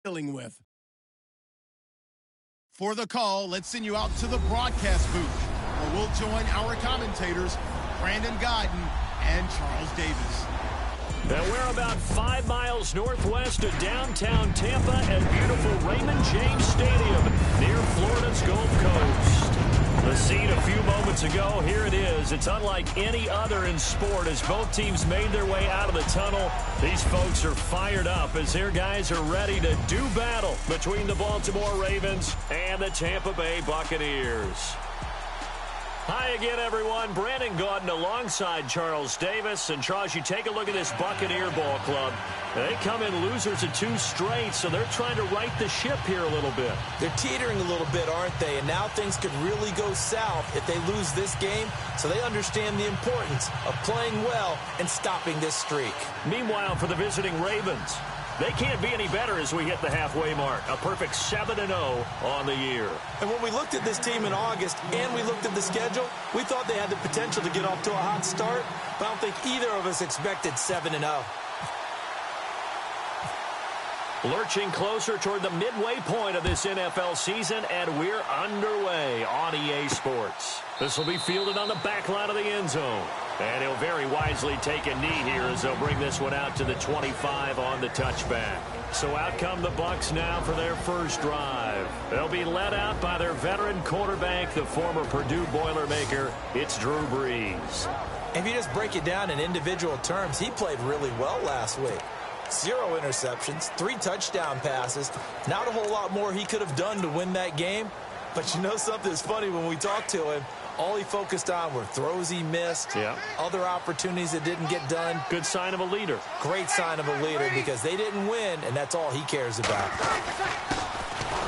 dealing with. For the call, let's send you out to the broadcast booth, where we'll join our commentators, Brandon Guyton and Charles Davis. And we're about 5 miles northwest of downtown Tampa at beautiful Raymond James Stadium near Florida's Gulf Coast. The scene a few moments ago, here it is. It's unlike any other in sport as both teams made their way out of the tunnel. These folks are fired up as their guys are ready to do battle between the Baltimore Ravens and the Tampa Bay Buccaneers. Hi again, everyone. Brandon Guyton alongside Charles Davis. And, Charles, you take a look at this Buccaneer ball club. They come in losers of 2 straight, so they're trying to right the ship here a little bit. They're teetering a little bit, aren't they? And now things could really go south if they lose this game, so they understand the importance of playing well and stopping this streak. Meanwhile, for the visiting Ravens, they can't be any better as we hit the halfway mark. A perfect 7-0 on the year. And when we looked at this team in August and we looked at the schedule, we thought they had the potential to get off to a hot start, but I don't think either of us expected 7-0. Lurching closer toward the midway point of this NFL season, and we're underway on EA Sports. This will be fielded on the back line of the end zone. And he'll very wisely take a knee here as they'll bring this one out to the 25 on the touchback. So out come the Bucs now for their first drive. They'll be led out by their veteran quarterback, the former Purdue Boilermaker. It's Drew Brees. If you just break it down in individual terms, he played really well last week. 0 interceptions, 3 touchdown passes. Not a whole lot more he could have done to win that game. But you know something's funny, when we talked to him, all he focused on were throws he missed, other opportunities that didn't get done. Good sign of a leader. Great sign of a leader because they didn't win, and that's all he cares about.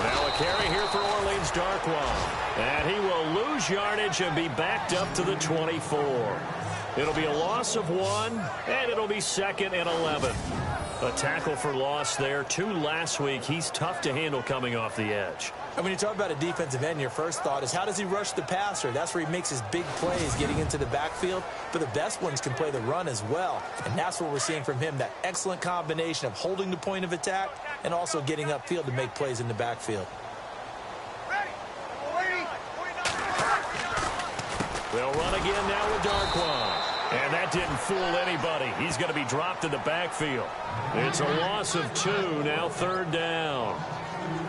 Now a carry here for Orleans Darkwa. And he will lose yardage and be backed up to the 24. It'll be a loss of 1, and it'll be 2nd and 11. A tackle for loss there. 2 last week. He's tough to handle coming off the edge. And when you talk about a defensive end, your first thought is, how does he rush the passer? That's where he makes his big plays getting into the backfield. But the best ones can play the run as well. And that's what we're seeing from him, that excellent combination of holding the point of attack and also getting upfield to make plays in the backfield. They'll run again now with Darkwa. And that didn't fool anybody. He's going to be dropped in the backfield. It's a loss of 2, now 3rd down.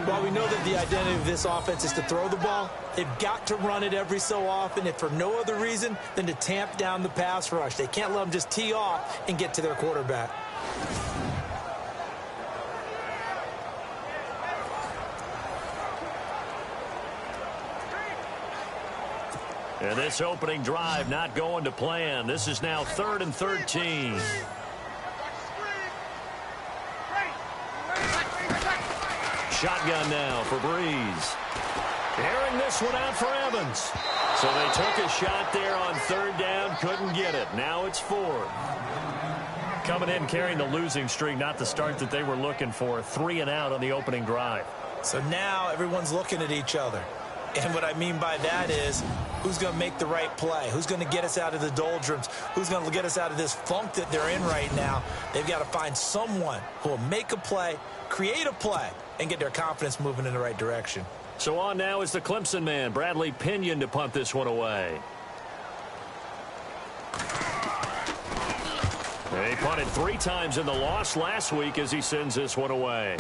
While we know that the identity of this offense is to throw the ball, they've got to run it every so often, if for no other reason than to tamp down the pass rush. They can't let them just tee off and get to their quarterback. And this opening drive not going to plan. This is now 3rd and 13. Shotgun now for Brees. Airing this one out for Evans. So they took a shot there on 3rd down, couldn't get it. Now it's 4th. Coming in carrying the losing streak, not the start that they were looking for. 3 and out on the opening drive. So now everyone's looking at each other. And what I mean by that is, who's going to make the right play? Who's going to get us out of the doldrums? Who's going to get us out of this funk that they're in right now? They've got to find someone who will make a play, create a play, and get their confidence moving in the right direction. So on now is the Clemson man, Bradley Pinion, to punt this one away. He punted 3 times in the loss last week as he sends this one away.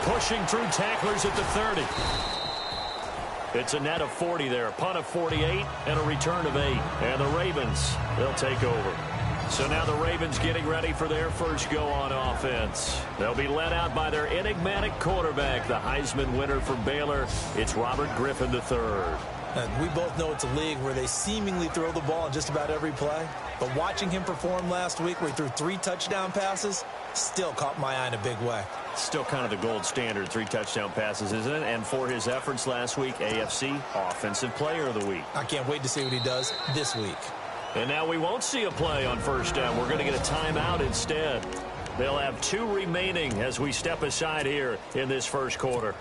Pushing through tacklers at the 30. It's a net of 40 there. A punt of 48 and a return of 8. And the Ravens, they'll take over. So now the Ravens getting ready for their first go on offense. They'll be led out by their enigmatic quarterback, the Heisman winner from Baylor. It's Robert Griffin III. And we both know it's a league where they seemingly throw the ball in just about every play. But watching him perform last week where he threw 3 touchdown passes still caught my eye in a big way. Still kind of the gold standard, 3 touchdown passes, isn't it? And for his efforts last week, AFC Offensive Player of the Week. I can't wait to see what he does this week. And now we won't see a play on 1st down. We're going to get a timeout instead. They'll have 2 remaining as we step aside here in this first quarter.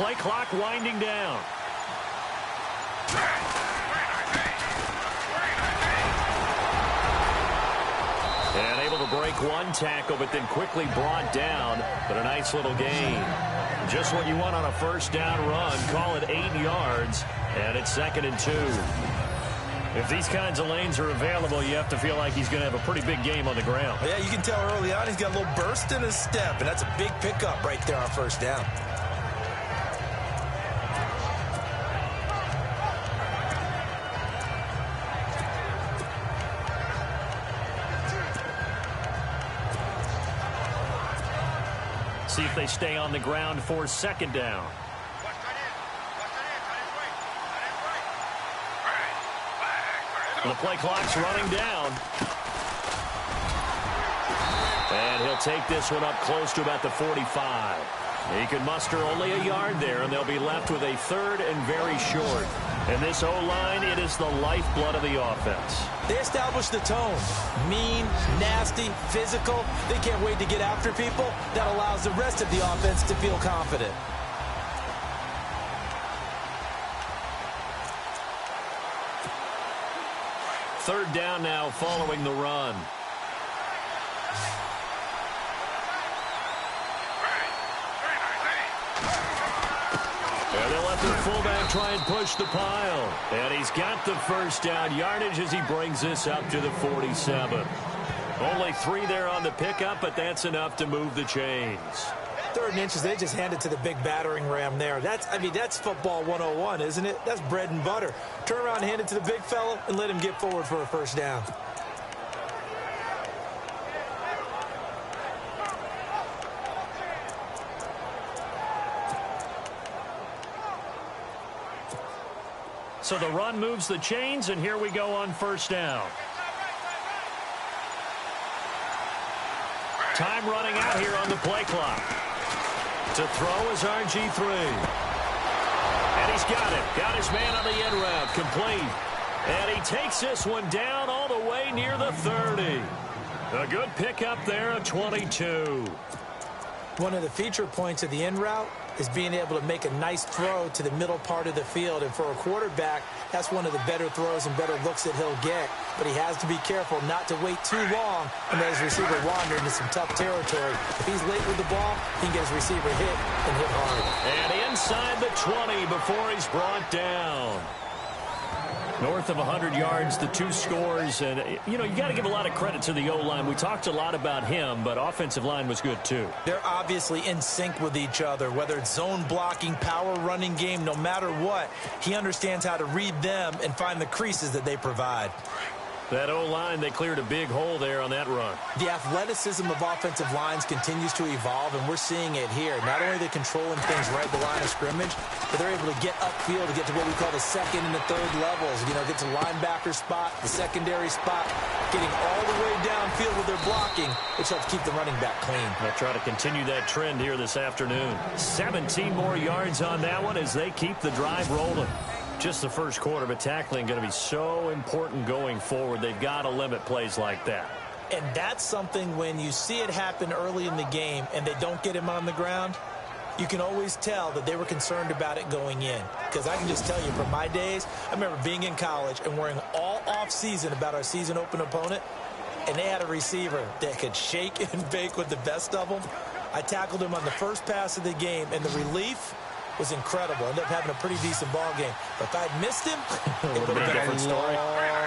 Play clock winding down. And able to break one tackle, but then quickly brought down. But a nice little gain. Just what you want on a first down run. Call it 8 yards, and it's 2nd and 2. If these kinds of lanes are available, you have to feel like he's going to have a pretty big game on the ground. Yeah, you can tell early on he's got a little burst in his step, and that's a big pickup right there on first down. See if they stay on the ground for 2nd down. The play clock's running down. And he'll take this one up close to about the 45. He can muster only a yard there, and they'll be left with a 3rd and very short. And this O-line, it is the lifeblood of the offense. They establish the tone. Mean, nasty, physical. They can't wait to get after people. That allows the rest of the offense to feel confident. Third down now following the run. And they'll let their fullback try and push the pile. And he's got the first down yardage as he brings this up to the 47. Only 3 there on the pickup, but that's enough to move the chains. 3rd and inches, they just hand it to the big battering ram there. That's football 101, isn't it? That's bread and butter. Turn around and hand it to the big fella and let him get forward for a first down. So the run moves the chains, and here we go on first down. Time running out here on the play clock. To throw is RG3. And he's got it. Got his man on the end route. Complete. And he takes this one down all the way near the 30. A good pickup there at 22. One of the feature points of the end route is being able to make a nice throw to the middle part of the field. And for a quarterback, that's one of the better throws and better looks that he'll get. But he has to be careful not to wait too long and let his receiver wander into some tough territory. If he's late with the ball, he can get his receiver hit and hit hard. And inside the 20 before he's brought down. North of 100 yards, the 2 scores. And, you know, you got to give a lot of credit to the O-line. We talked a lot about him, but offensive line was good, too. They're obviously in sync with each other, whether it's zone blocking, power running game, no matter what. He understands how to read them and find the creases that they provide. That O-line, they cleared a big hole there on that run. The athleticism of offensive lines continues to evolve, and we're seeing it here. Not only are they controlling things right at the line of scrimmage, but they're able to get upfield to get to what we call the 2nd and the 3rd levels. You know, get to linebacker spot, the secondary spot, getting all the way downfield with their blocking, which helps keep the running back clean. They'll try to continue that trend here this afternoon. 17 more yards on that one as they keep the drive rolling. Just the first quarter, but tackling going to be so important going forward. They've got to limit plays like that. And that's something when you see it happen early in the game and they don't get him on the ground, you can always tell that they were concerned about it going in. Because I can just tell you from my days, I remember being in college and worrying all off-season about our season open opponent, and they had a receiver that could shake and bake with the best of them. I tackled him on the first pass of the game, and the relief was incredible. Ended up having a pretty decent ball game. But if I'd missed him, it would have been a different story.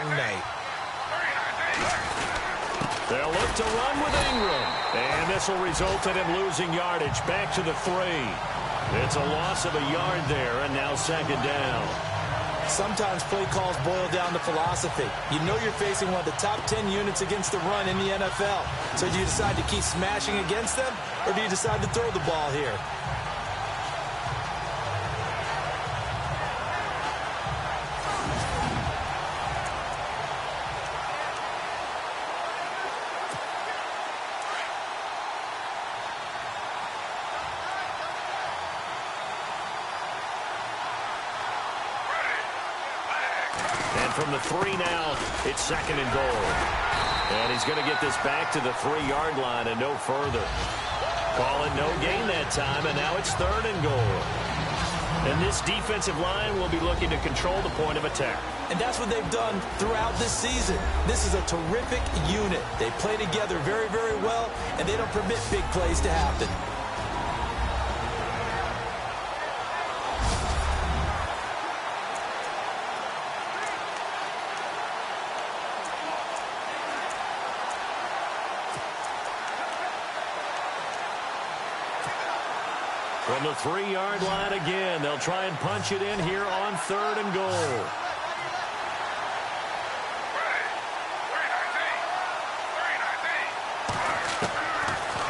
long night. They'll look to run with Ingram. And this will result in him losing yardage back to the 3. It's a loss of a yard there, and now 2nd down. Sometimes play calls boil down to philosophy. You know you're facing one of the top 10 units against the run in the NFL. So do you decide to keep smashing against them, or do you decide to throw the ball here? From the 3 now, it's 2nd and goal. And he's going to get this back to the 3-yard line and no further. Call it no gain that time, and now it's 3rd and goal. And this defensive line will be looking to control the point of attack. And that's what they've done throughout this season. This is a terrific unit. They play together very, very well, and they don't permit big plays to happen. From the 3-yard line again, they'll try and punch it in here on 3rd and goal.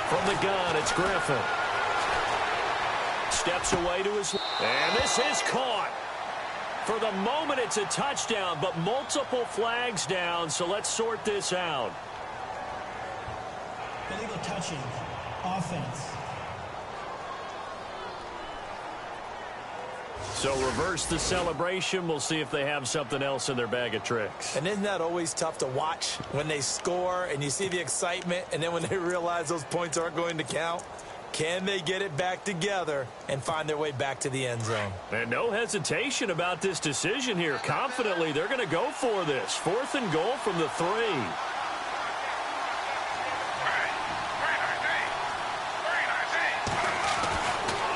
From the gun, it's Griffin. Steps away to his... And this is caught. For the moment, it's a touchdown, but multiple flags down, so let's sort this out. Illegal touching. Offense. So reverse the celebration. We'll see if they have something else in their bag of tricks. And isn't that always tough to watch when they score and you see the excitement, and then when they realize those points aren't going to count? Can they get it back together and find their way back to the end zone? And no hesitation about this decision here. Confidently, they're going to go for this. 4th and goal from the 3.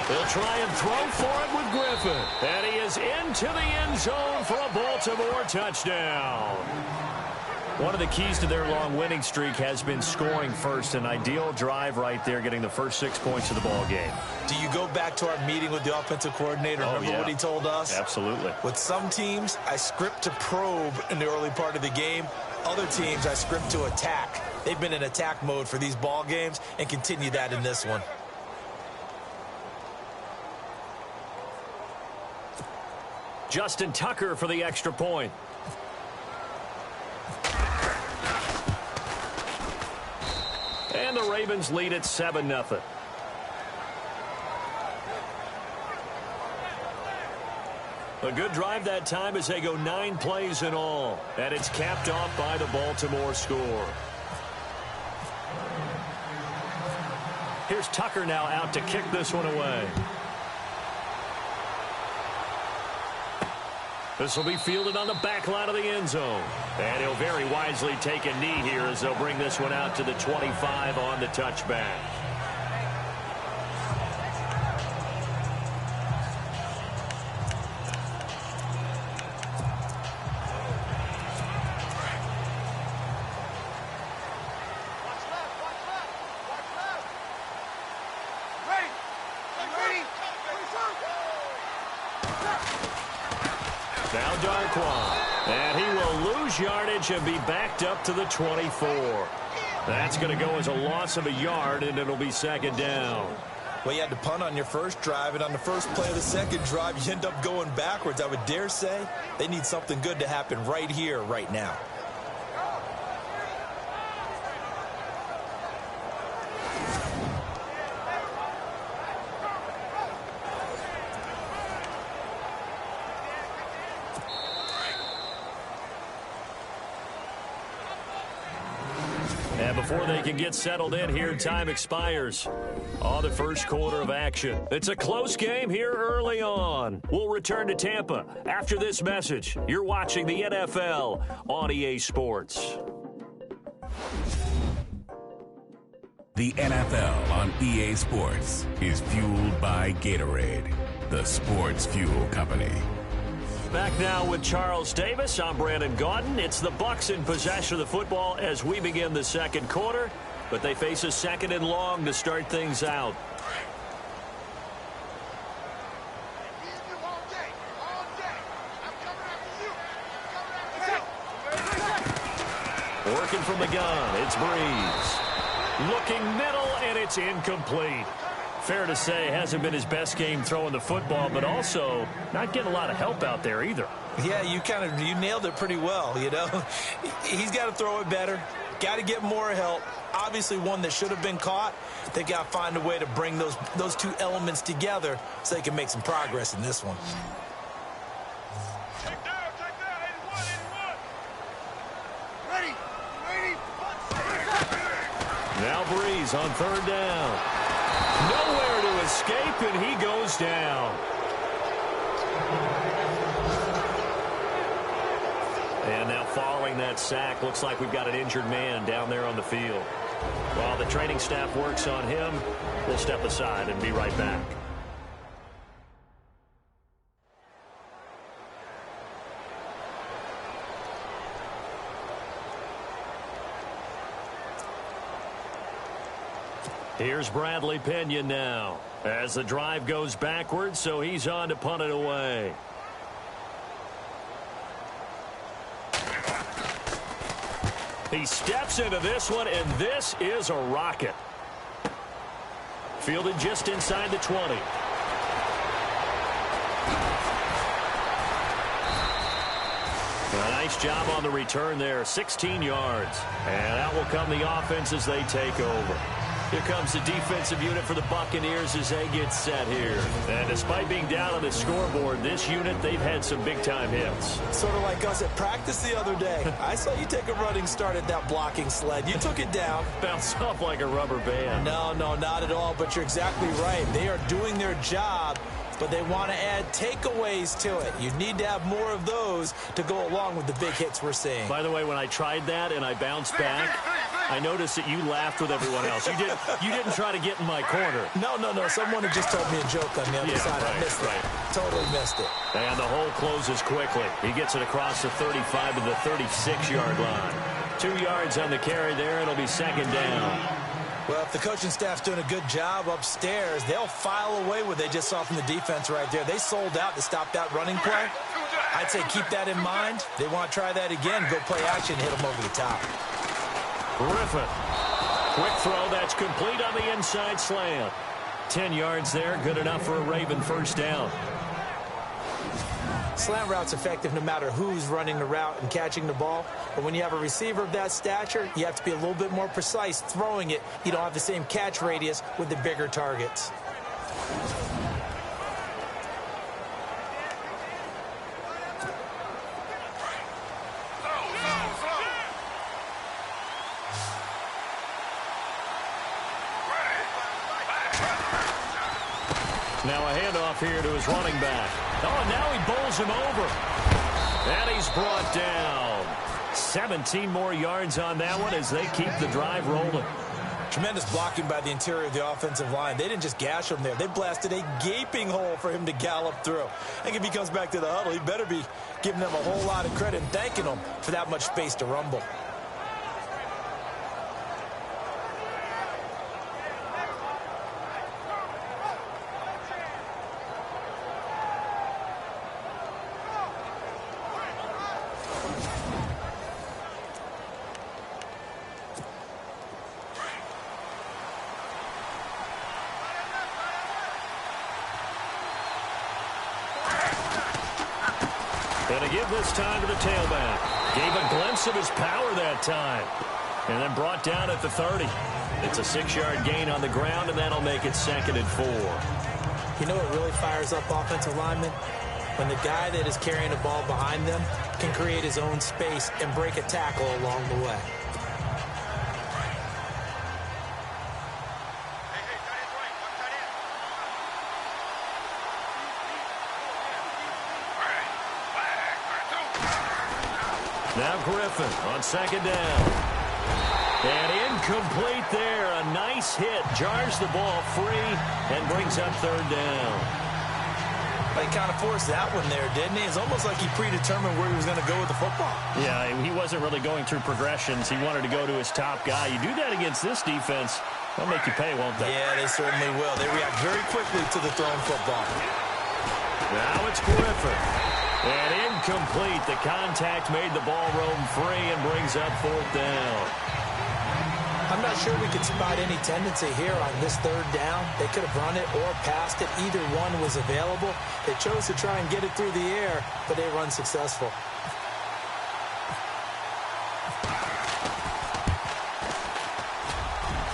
They'll try and throw for it with Griffin. And he is into the end zone for a Baltimore touchdown. One of the keys to their long winning streak has been scoring first. An ideal drive right there, getting the first 6 points of the ball game. Do you go back to our meeting with the offensive coordinator? Remember what he told us? Absolutely. With some teams, I script to probe in the early part of the game. Other teams, I script to attack. They've been in attack mode for these ball games and continue that in this one. Justin Tucker for the extra point. And the Ravens lead at 7-0. A good drive that time as they go 9 plays in all. And it's capped off by the Baltimore score. Here's Tucker now out to kick this one away. This will be fielded on the back line of the end zone. And he'll very wisely take a knee here as they'll bring this one out to the 25 on the touchback. Now Darquan, and he will lose yardage and be backed up to the 24. That's going to go as a loss of a yard, and it'll be 2nd down. Well, you had to punt on your first drive, and on the first play of the second drive, you end up going backwards. I would dare say they need something good to happen right here, right now. And before they can get settled in here, time expires on the first quarter of action. It's a close game here early on. We'll return to Tampa after this message. You're watching the NFL on EA Sports. The NFL on EA Sports is fueled by Gatorade, the sports fuel company. Back now with Charles Davis. I'm Brandon Gaudin. It's the Bucs in possession of the football as we begin the second quarter, but they face a 2nd and long to start things out. Working from the gun, it's Breeze. Looking middle, and it's incomplete. Fair to say, hasn't been his best game throwing the football, but also not getting a lot of help out there either. Yeah, you nailed it pretty well, you know. He's got to throw it better, got to get more help. Obviously one that should have been caught. They got to find a way to bring those two elements together so they can make some progress in this one. Check down, 81. Ready. Now Breeze on 3rd down. Nowhere to escape, and he goes down. And now following that sack, looks like we've got an injured man down there on the field. While the training staff works on him, we'll step aside and be right back. Here's Bradley Pena now as the drive goes backwards, so he's on to punt it away. He steps into this one, and this is a rocket. Fielded just inside the 20. A nice job on the return there, 16 yards. And out will come the offense as they take over. Here comes the defensive unit for the Buccaneers as they get set here. And despite being down on the scoreboard, this unit, they've had some big-time hits. Sort of like us at practice the other day. I saw you take a running start at that blocking sled. You took it down. Bounced off like a rubber band. No, not at all, but you're exactly right. They are doing their job, but they want to add takeaways to it. You need to have more of those to go along with the big hits we're seeing. By the way, when I tried that and I bounced back, I noticed that you laughed with everyone else. You didn't try to get in my corner. No. Someone had just told me a joke on the other side. Right, I missed it. Totally missed it. And the hole closes quickly. He gets it across the 35 to the 36-yard line. 2 yards on the carry there. It'll be second down. Well, if the coaching staff's doing a good job upstairs, they'll file away what they just saw from the defense right there. They sold out to stop that running play. I'd say keep that in mind. They want to try that again. Go play action, hit them over the top. Griffin. Quick throw. That's complete on the inside slant. 10 yards there. Good enough for a Raven first down. Slant route's effective no matter who's running the route and catching the ball. But when you have a receiver of that stature, you have to be a little bit more precise throwing it. You don't have the same catch radius with the bigger targets. Now a handoff here to his running back. Oh, and now he bowls him over. And he's brought down. 17 more yards on that one as they keep the drive rolling. Tremendous blocking by the interior of the offensive line. They didn't just gash him there. They blasted a gaping hole for him to gallop through. I think if he comes back to the huddle, he better be giving them a whole lot of credit and thanking them for that much space to rumble. And to give this time to the tailback. Gave a glimpse of his power that time. And then brought down at the 30. It's a 6-yard gain on the ground, and that'll make it 2nd and 4. You know what really fires up offensive linemen? When the guy that is carrying the ball behind them can create his own space and break a tackle along the way. Now Griffin on 2nd down. And incomplete there. A nice hit. Jars the ball free and brings up 3rd down. But he kind of forced that one there, didn't he? It's almost like he predetermined where he was going to go with the football. Yeah, he wasn't really going through progressions. He wanted to go to his top guy. You do that against this defense, they'll make you pay, won't they? Yeah, they certainly will. They react very quickly to the thrown football. Now it's Griffin. And incomplete. The contact made the ball roam free and brings up 4th down. I'm not sure we could spot any tendency here on this 3rd down. They could have run it or passed it. Either one was available. They chose to try and get it through the air, but they were unsuccessful.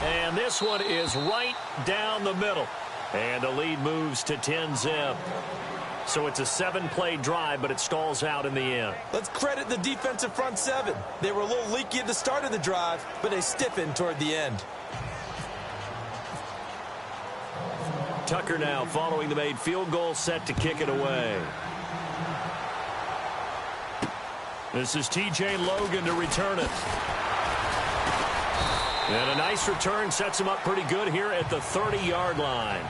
And this one is right down the middle. And the lead moves to 10-zip. So it's a 7-play drive, but it stalls out in the end. Let's credit the defensive front 7. They were a little leaky at the start of the drive, but they stiffened toward the end. Tucker now following the made field goal, set to kick it away. This is T.J. Logan to return it. And a nice return sets him up pretty good here at the 30-yard line.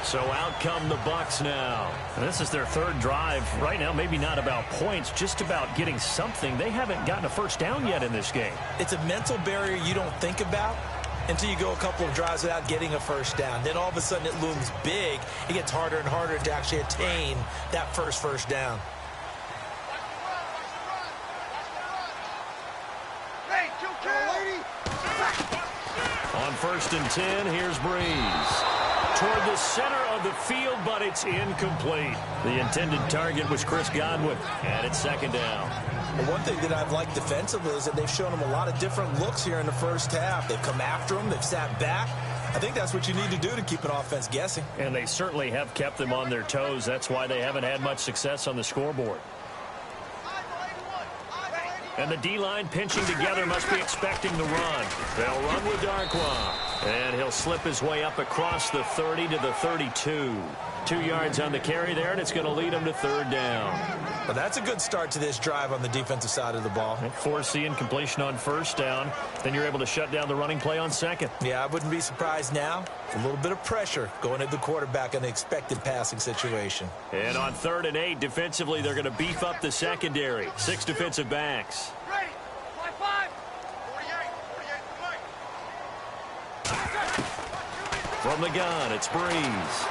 So out come the Bucs now. And this is their third drive. Right now, maybe not about points, just about getting something. They haven't gotten a first down yet in this game. It's a mental barrier you don't think about until you go a couple of drives without getting a first down. Then all of a sudden it looms big. It gets harder and harder to actually attain that first down. On 1st and 10, here's Breeze. Toward the center of the field, but it's incomplete. The intended target was Chris Godwin, and it's 2nd down. Well, one thing that I've liked defensively is that they've shown him a lot of different looks here in the first half. They've come after him. They've sat back. I think that's what you need to do to keep an offense guessing. And they certainly have kept them on their toes. That's why they haven't had much success on the scoreboard. And the D-line pinching together must be expecting the run. They'll run with Darkwa. And he'll slip his way up across the 30 to the 32. 2 yards on the carry there, and it's going to lead him to 3rd down. Well, that's a good start to this drive on the defensive side of the ball. Force the incompletion on 1st down. Then you're able to shut down the running play on 2nd. Yeah, I wouldn't be surprised now. A little bit of pressure going at the quarterback in the expected passing situation. And on 3rd and 8, defensively, they're going to beef up the secondary. 6 defensive backs. From the gun, it's Breeze.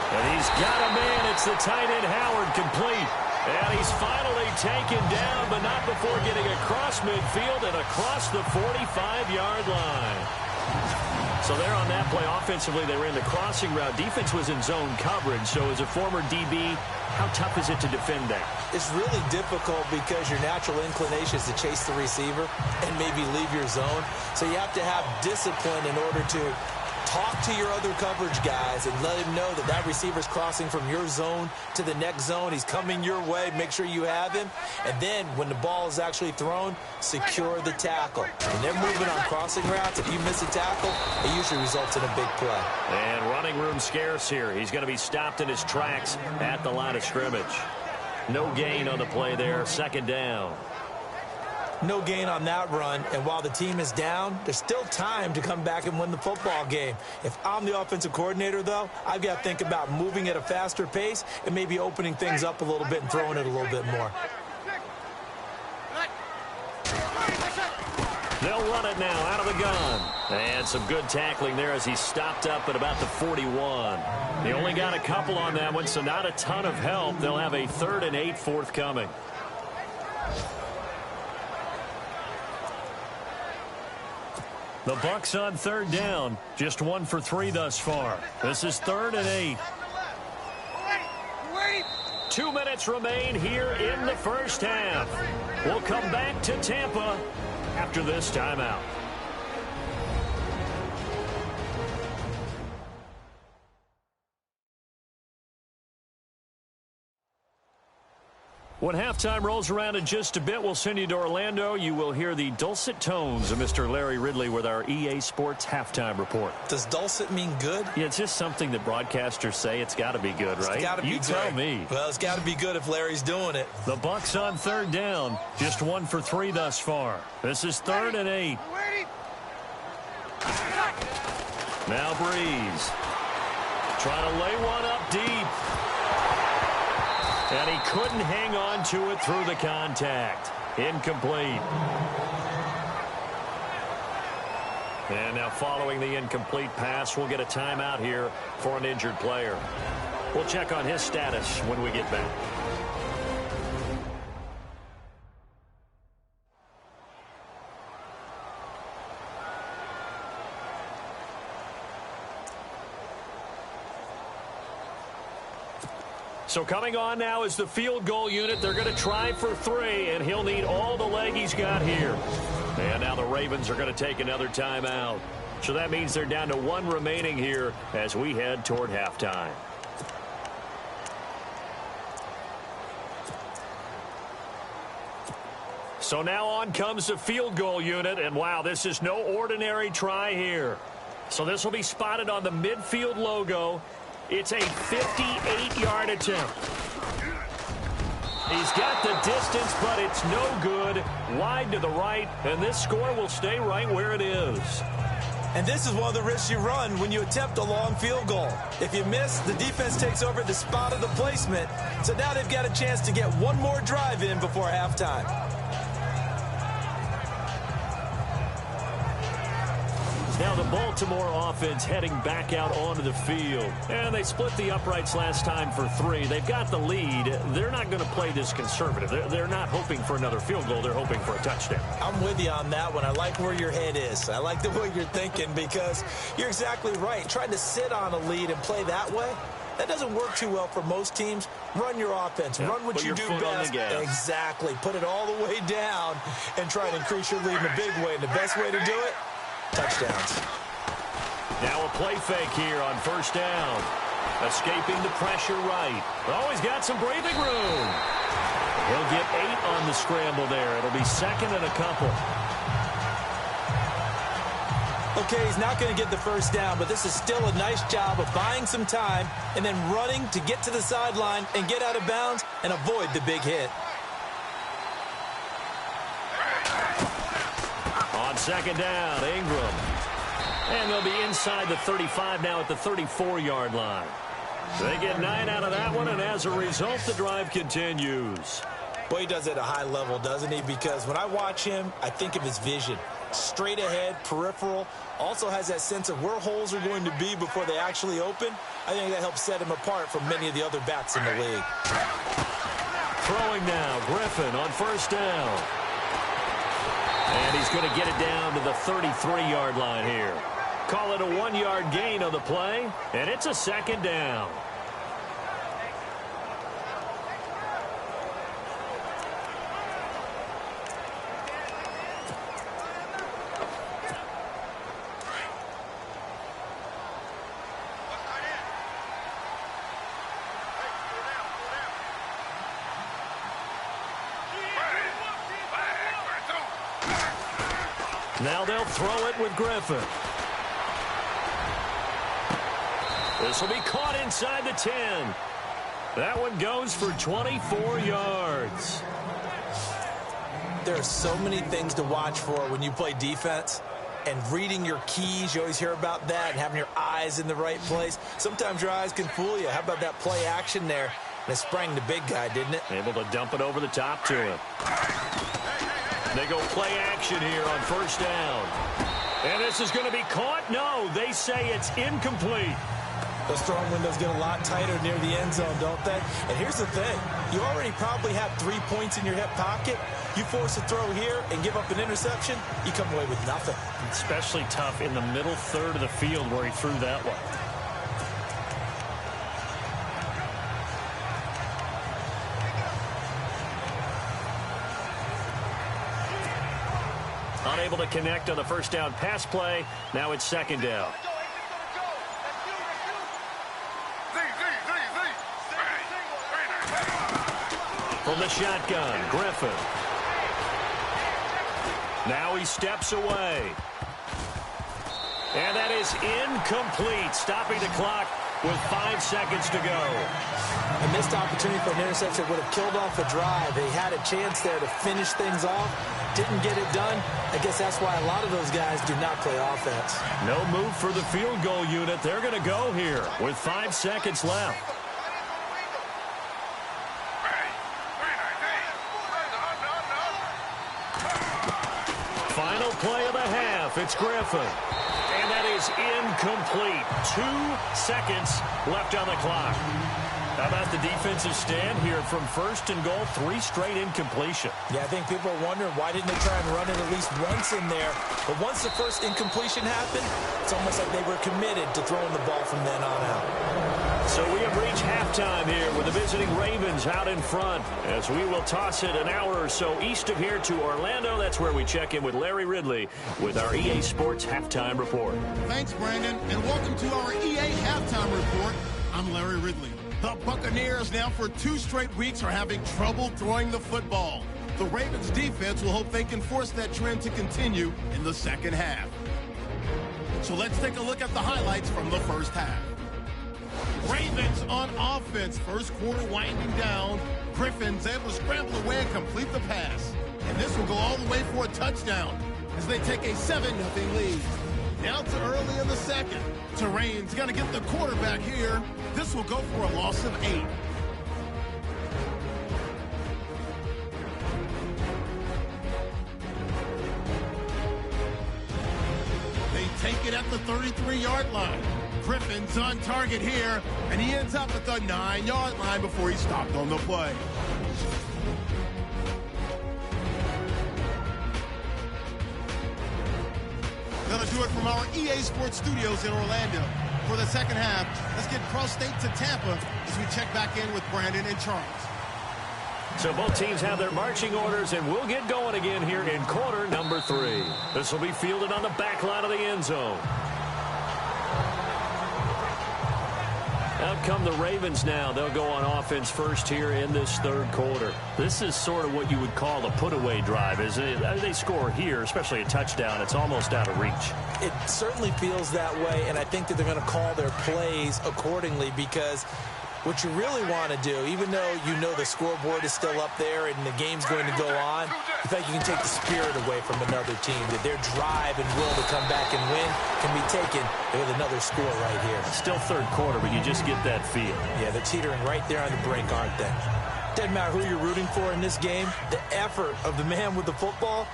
And he's got a man. It's the tight end, Howard, complete. And he's finally taken down, but not before getting across midfield and across the 45-yard line. So there on that play, offensively, they ran the crossing route. Defense was in zone coverage. So as a former DB, how tough is it to defend that? It's really difficult because your natural inclination is to chase the receiver and maybe leave your zone. So you have to have discipline in order to talk to your other coverage guys and let him know that that receiver's crossing from your zone to the next zone. He's coming your way. Make sure you have him. And then when the ball is actually thrown, secure the tackle. When they're moving on crossing routes, if you miss a tackle, it usually results in a big play. And running room scarce here. He's going to be stopped in his tracks at the line of scrimmage. No gain on the play there. 2nd down. No gain on that run, and while the team is down, there's still time to come back and win the football game. If I'm the offensive coordinator, though, I've got to think about moving at a faster pace and maybe opening things up a little bit and throwing it a little bit more. They'll run it now out of the gun. And some good tackling there as he stopped up at about the 41. He only got a couple on that one, so not a ton of help. They'll have a 3rd and 8 forthcoming. The Bucs on 3rd down. Just 1 for 3 thus far. This is 3rd and 8. 2 minutes remain here in the first half. We'll come back to Tampa after this timeout. When halftime rolls around in just a bit, we'll send you to Orlando. You will hear the dulcet tones of Mr. Larry Ridley with our EA Sports halftime report. Does dulcet mean good? Yeah, it's just something that broadcasters say. It's got to be good, right? It's got to be you good. Tell me. Well, it's got to be good if Larry's doing it. The Bucs on 3rd down. Just 1 for 3 thus far. This is 3rd and 8. Now Breeze. Trying to lay one up deep. And he couldn't hang on to it through the contact. Incomplete. And now following the incomplete pass, we'll get a timeout here for an injured player. We'll check on his status when we get back. So coming on now is the field goal unit. They're going to try for 3, and he'll need all the leg he's got here. And now the Ravens are going to take another timeout. So that means they're down to 1 remaining here as we head toward halftime. So now on comes the field goal unit, and wow, this is no ordinary try here. So this will be spotted on the midfield logo. It's a 58-yard attempt. He's got the distance, but it's no good. Wide to the right, and this score will stay right where it is. And this is one of the risks you run when you attempt a long field goal. If you miss, the defense takes over the spot of the placement. So now they've got a chance to get one more drive in before halftime. Now the Baltimore offense heading back out onto the field. And they split the uprights last time for 3. They've got the lead. They're not going to play this conservative. They're not hoping for another field goal. They're hoping for a touchdown. I'm with you on that one. I like where your head is. I like the way you're thinking because you're exactly right. Trying to sit on a lead and play that way, that doesn't work too well for most teams. Run your offense. Run what you do best. Exactly. Put it all the way down and try to increase your lead in a big way. And the best way to do it, touchdowns. Now a play fake here on first down. Escaping the pressure right. Oh, he's got some breathing room. He'll get 8 on the scramble there. It'll be second and a couple. Okay, he's not going to get the first down, but this is still a nice job of buying some time and then running to get to the sideline and get out of bounds and avoid the big hit. On second down, Ingram. And they'll be inside the 35 now at the 34-yard line. They get 9 out of that one, and as a result, the drive continues. Boy, he does it at a high level, doesn't he? Because when I watch him, I think of his vision. Straight ahead, peripheral, also has that sense of where holes are going to be before they actually open. I think that helps set him apart from many of the other backs in the league. Throwing now, Griffin on first down. And he's going to get it down to the 33-yard line here. Call it a 1-yard gain on the play, and it's a second down. Now they'll throw it with Griffin. This will be caught inside the 10. That one goes for 24 yards. There are so many things to watch for when you play defense. And reading your keys, you always hear about that, and having your eyes in the right place. Sometimes your eyes can fool you. How about that play action there? And it sprang the big guy, didn't it? Able to dump it over the top to him. They go play action here on first down. And this is going to be caught? No, they say it's incomplete. Those throwing windows get a lot tighter near the end zone, don't they? And here's the thing. You already probably have 3 points in your hip pocket. You force a throw here and give up an interception, you come away with nothing. Especially tough in the middle third of the field where he threw that one. Unable to connect on the first down pass play. Now it's second down. From the shotgun, Griffin. Now he steps away. And that is incomplete, stopping the clock with 5 seconds to go. A missed opportunity for an interception would have killed off a drive. They had a chance there to finish things off. Didn't get it done. I guess that's why a lot of those guys do not play offense. No move for the field goal unit. They're going to go here with 5 seconds left. Final play of the half. It's Griffin. And that is incomplete. 2 seconds left on the clock. How about the defensive stand here from first and goal? 3 straight incompletion. Yeah, I think people are wondering why didn't they try and run it at least once in there. But once the first incompletion happened, it's almost like they were committed to throwing the ball from then on out. So we have reached halftime here with the visiting Ravens out in front as we will toss it an hour or so east of here to Orlando. That's where we check in with Larry Ridley with our EA Sports Halftime Report. Thanks, Brandon, and welcome to our EA Halftime Report. I'm Larry Ridley. The Buccaneers now for 2 straight weeks are having trouble throwing the football. The Ravens defense will hope they can force that trend to continue in the second half. So let's take a look at the highlights from the first half. Ravens on offense. First quarter winding down. Griffin's able to scramble away and complete the pass. And this will go all the way for a touchdown as they take a 7-0 lead. Now to early in the second. Terrain's going to get the quarterback here. This will go for a loss of 8. They take it at the 33-yard line. Griffin's on target here, and he ends up at the 9-yard line before he stopped on the play. That'll do it from our EA Sports Studios in Orlando. For the second half, let's get cross-state to Tampa as we check back in with Brandon and Charles. So both teams have their marching orders, and we'll get going again here in quarter number 3. This will be fielded on the back line of the end zone. Out come the Ravens now. They'll go on offense first here in this third quarter. This is sort of what you would call a put-away drive, isn't it? They score here, especially a touchdown. It's almost out of reach. It certainly feels that way, and I think that they're going to call their plays accordingly, because what you really want to do, even though you know the scoreboard is still up there and the game's going to go on, you think you can take the spirit away from another team, that their drive and will to come back and win can be taken with another score right here. Still third quarter, but you just get that feel. Yeah, they're teetering right there on the brink, aren't they? Doesn't matter who you're rooting for in this game, the effort of the man with the football,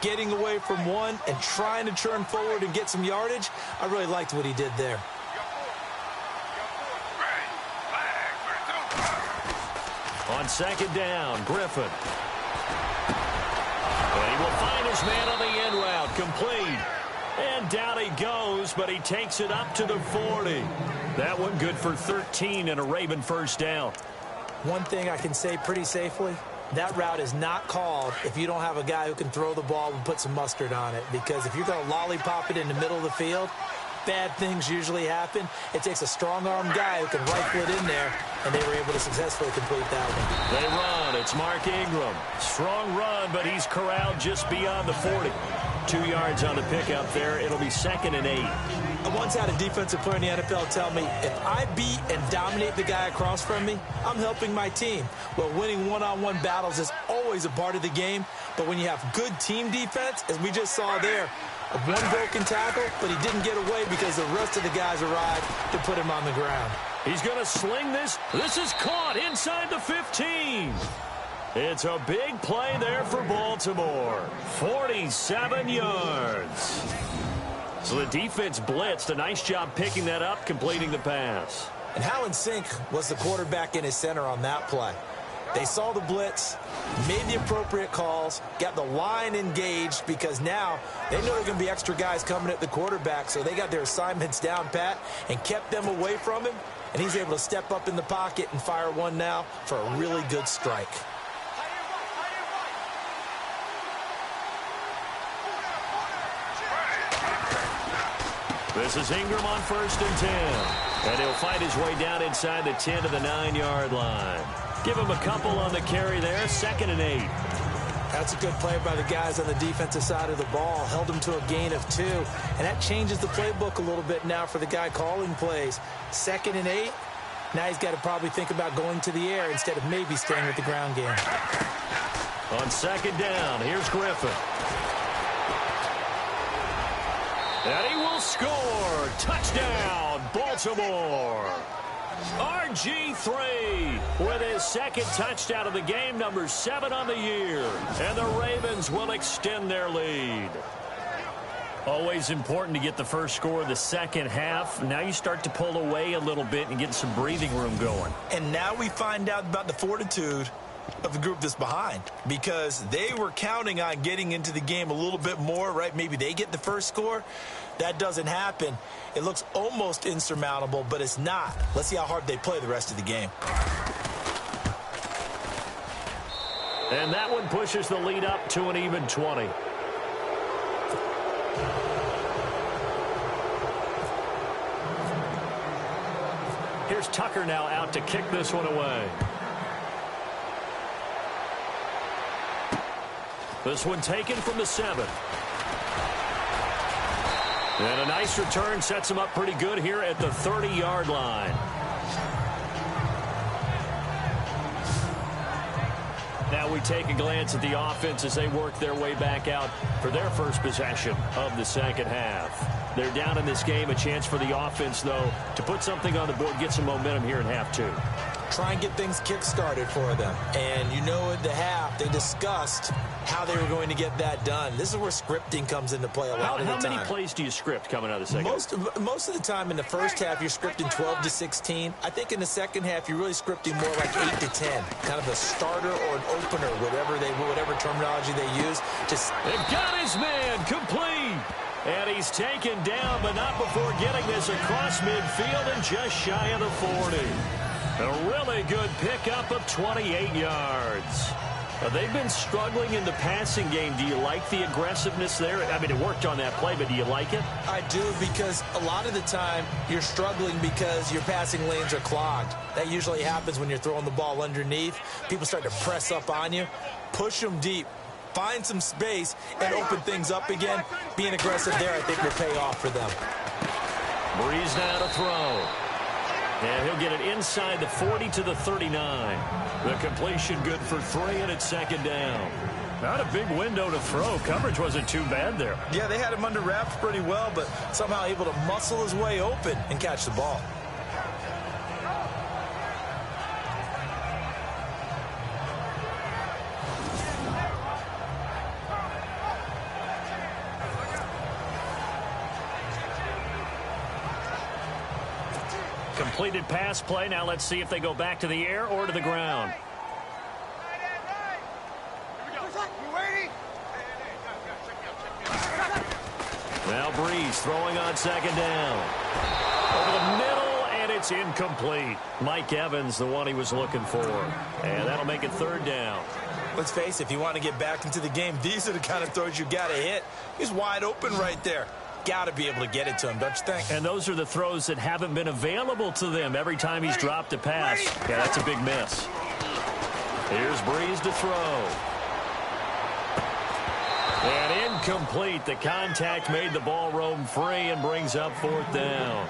getting away from one and trying to turn forward and get some yardage, I really liked what he did there. On second down, Griffin. And he will find his man on the end route, complete. And down he goes, but he takes it up to the 40. That one good for 13 and a Raven first down. One thing I can say pretty safely, that route is not called if you don't have a guy who can throw the ball and put some mustard on it. Because if you're going to lollipop it in the middle of the field, bad things usually happen. It takes a strong-arm guy who can rifle it in there, and they were able to successfully complete that one. They run. It's Mark Ingram. Strong run, but he's corralled just beyond the 40. 2 yards on the pickup there. It'll be 2nd and 8. I once had a defensive player in the NFL tell me, if I beat and dominate the guy across from me, I'm helping my team. Well, winning one-on-one battles is always a part of the game, but when you have good team defense, as we just saw there, one broken tackle, but he didn't get away because the rest of the guys arrived to put him on the ground. He's going to sling this. This is caught inside the 15. It's a big play there for Baltimore. 47 yards. So the defense blitzed. A nice job picking that up, completing the pass. And how in sync was the quarterback in his center on that play? They saw the blitz, made the appropriate calls, got the line engaged, because now they know there are going to be extra guys coming at the quarterback, so they got their assignments down pat and kept them away from him, and he's able to step up in the pocket and fire one now for a really good strike. This is Ingram on 1st and 10, and he'll fight his way down inside the 10 to the 9-yard line. Give him a couple on the carry there, 2nd and 8. That's a good play by the guys on the defensive side of the ball. Held him to a gain of 2. And that changes the playbook a little bit now for the guy calling plays. 2nd and 8. Now he's got to probably think about going to the air instead of maybe staying with the ground game. On 2nd down, here's Griffin. And he will score. Touchdown, Baltimore. RG3 with his 2nd touchdown of the game, number 7 on the year. And the Ravens will extend their lead. Always important to get the first score of the second half. Now you start to pull away a little bit and get some breathing room going. And now we find out about the fortitude of the group that's behind, because they were counting on getting into the game a little bit more, right? Maybe they get the first score. That doesn't happen. It looks almost insurmountable, but it's not. Let's see how hard they play the rest of the game. And that one pushes the lead up to an even 20. Here's Tucker now out to kick this one away. This one taken from the 7. And a nice return sets him up pretty good here at the 30-yard line. Now we take a glance at the offense as they work their way back out for their first possession of the second half. They're down in this game. A chance for the offense, though, to put something on the board, get some momentum here in half two. Try and get things kick-started for them. And you know at the half, they discussed how they were going to get that done. This is where scripting comes into play a lot of the time. How many plays do you script coming out of the second? Most of the time in the first half, you're scripting 12 to 16. I think in the second half, you're really scripting more like 8 to 10. Kind of a starter or an opener, whatever terminology they use. They've got his man complete. And he's taken down, but not before getting this across midfield and just shy of the 40. A really good pickup of 28 yards. They've been struggling in the passing game. Do you like the aggressiveness there? I mean, it worked on that play, but do you like it? I do, because a lot of the time you're struggling because your passing lanes are clogged. That usually happens when you're throwing the ball underneath. People start to press up on you. Push them deep. Find some space and open things up again. Being aggressive there, I think, will pay off for them. Breeze now to throw. And he'll get it inside the 40 to the 39. The completion good for 3, and it's second down. Not a big window to throw. Coverage wasn't too bad there. Yeah, they had him under wraps pretty well, but somehow able to muscle his way open and catch the ball. Completed pass play. Now let's see if they go back to the air or to the ground. Now Breeze throwing on second down. Over the middle, and it's incomplete. Mike Evans, the one he was looking for. And that'll make it third down. Let's face it, if you want to get back into the game, these are the kind of throws you got to hit. He's wide open right there. Got to be able to get it to him, don't you think? And those are the throws that haven't been available to them every time he's dropped a pass. Yeah, that's a big miss. Here's Breeze to throw. And incomplete. The contact made the ball roam free and brings up fourth down.